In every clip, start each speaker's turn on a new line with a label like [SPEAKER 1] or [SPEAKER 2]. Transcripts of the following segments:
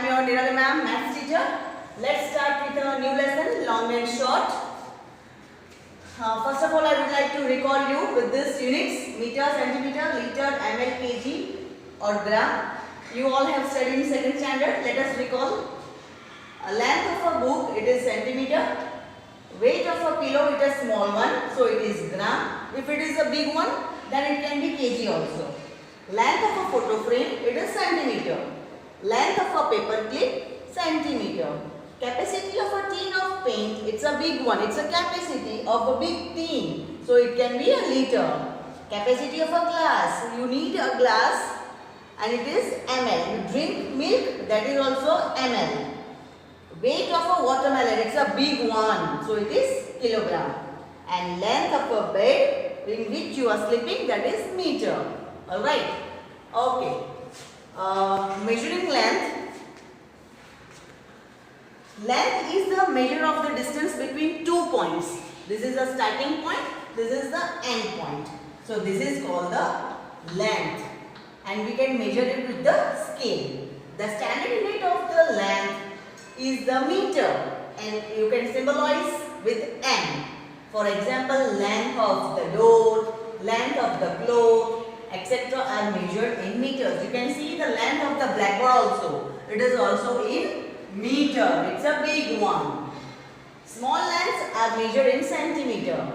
[SPEAKER 1] am your Nirali ma'am, maths teacher. Let's start with a new lesson, long and short. First of all, I would like to recall you with this units, meter, centimeter, liter, ml, kg or gram. You all have studied in second standard. Let us recall. Length of a book, it is centimeter. Weight of a pillow, it is small one, so it is gram. If it is a big one, then it can be kg also. Length of a photo frame, it is centimeter. Length of a paper clip, centimeter. Capacity of a tin of paint, it's a big one. It's a capacity of a big tin. So it can be a liter. Capacity of a glass, you need a glass and it is ml. You drink milk, that is also ml. Weight of a watermelon, it's a big one. So it is kilogram. And length of a bed in which you are sleeping, that is meter. Alright. Okay. Measuring length. Length is the measure of the distance between 2 points. This is the starting point. This is the end point. So this is called the length. And we can measure it with the scale. The standard unit of the length is the meter. And you can symbolize with m. For example, length of the door, length of the cloth, etc. are measured in meters. You can see the length of the blackboard also. It is also in meter. It's a big one. Small lengths are measured in centimeter.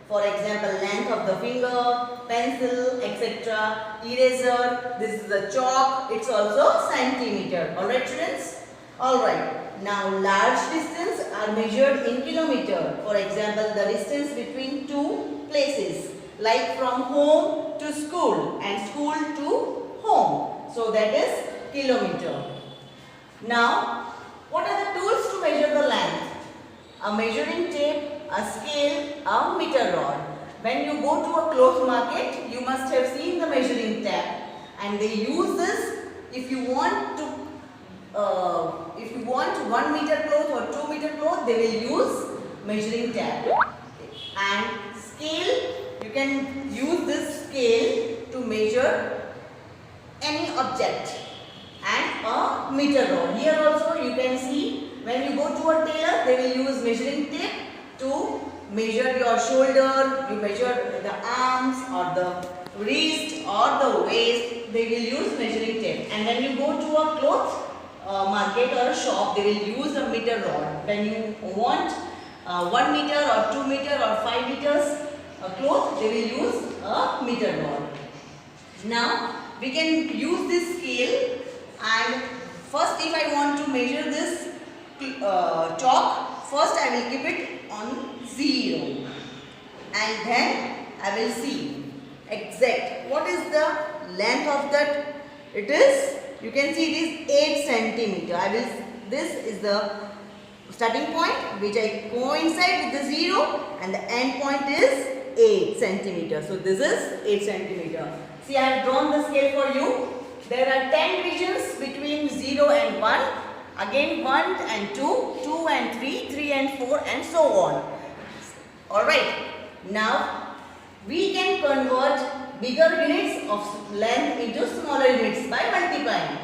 [SPEAKER 1] For example, length of the finger, pencil, etc. Eraser. This is the chalk. It's also centimeter. Alright, students? Alright. Now, large distance are measured in kilometer. For example, the distance between two places, like from home to school and school to home. So that is kilometer. Now, what are the tools to measure the length? A measuring tape, a scale, a meter rod. When you go to a cloth market, you must have seen the measuring tape, and they use this if you want 1 meter cloth or 2 meter cloth, they will use measuring tape. And scale, you can use this scale to measure any object. And a meter rod. Here also you can see, when you go to a tailor, they will use measuring tape to measure your shoulder, you measure the arms or the wrist or the waist, they will use measuring tape. And when you go to a cloth market or a shop, they will use a meter rod. When you want 1 meter or 2 meter or 5 meters cloth, they will use a meter rod. Now, we can use this scale, and first if I want to measure this chalk, first I will keep it on 0 and then I will see exact what is the length of that. It is, you can see it is 8 centimeter. This is the starting point which I coincide with the 0 and the end point is 8 centimeter. So this is 8 centimeter. See, I have drawn the scale for you. There are 10 regions between 0 and 1. Again 1 and 2, 2 and 3, 3 and 4 and so on. Alright. Now, we can convert bigger units of length into smaller units by multiplying.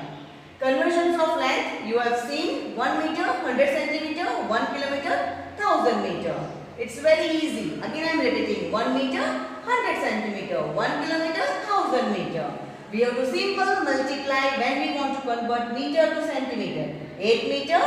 [SPEAKER 1] Conversions of length, you have seen 1 meter, 100 centimeter, 1 kilometer, 1000 meter. It's very easy. Again I am repeating, 1 meter, 100 centimeter, 1 kilometer, 1000 meter. We have to simple multiply when we want to convert meter to centimeter. 8 meter,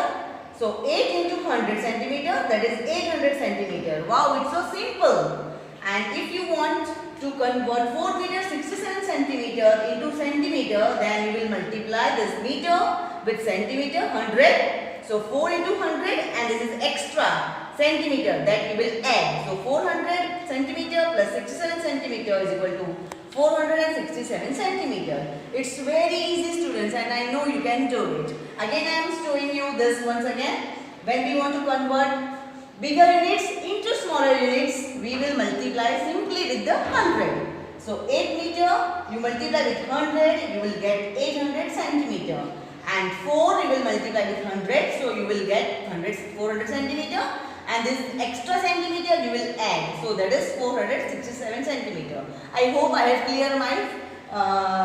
[SPEAKER 1] so 8 into 100 centimeter, that is 800 centimeter. Wow, it's so simple. And if you want to convert 4 meter 67 centimeter into centimeter, then you will multiply this meter with centimeter 100. So 4 into 100 and this is extra centimeter that you will add. So 400 centimeter plus 67 centimeter is equal to 467 centimeter. It's very easy, students, and I know you can do it. Again, I am showing you this once again. When we want to convert bigger units into smaller units, we will multiply simply with the 100. So 8 meter, you multiply with 100, you will get 800 centimeter. And 4 you will multiply with 100, so you will get 400 centimeter. And this extra centimeter you will add, so that is 467 centimeter. I hope I have cleared my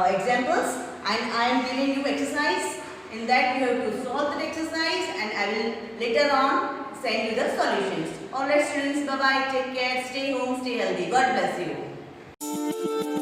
[SPEAKER 1] examples, and I am giving you exercise In that you have to solve the exercise and I will later on send you the solutions. Alright students, bye bye, take care, stay home, stay healthy. God bless you.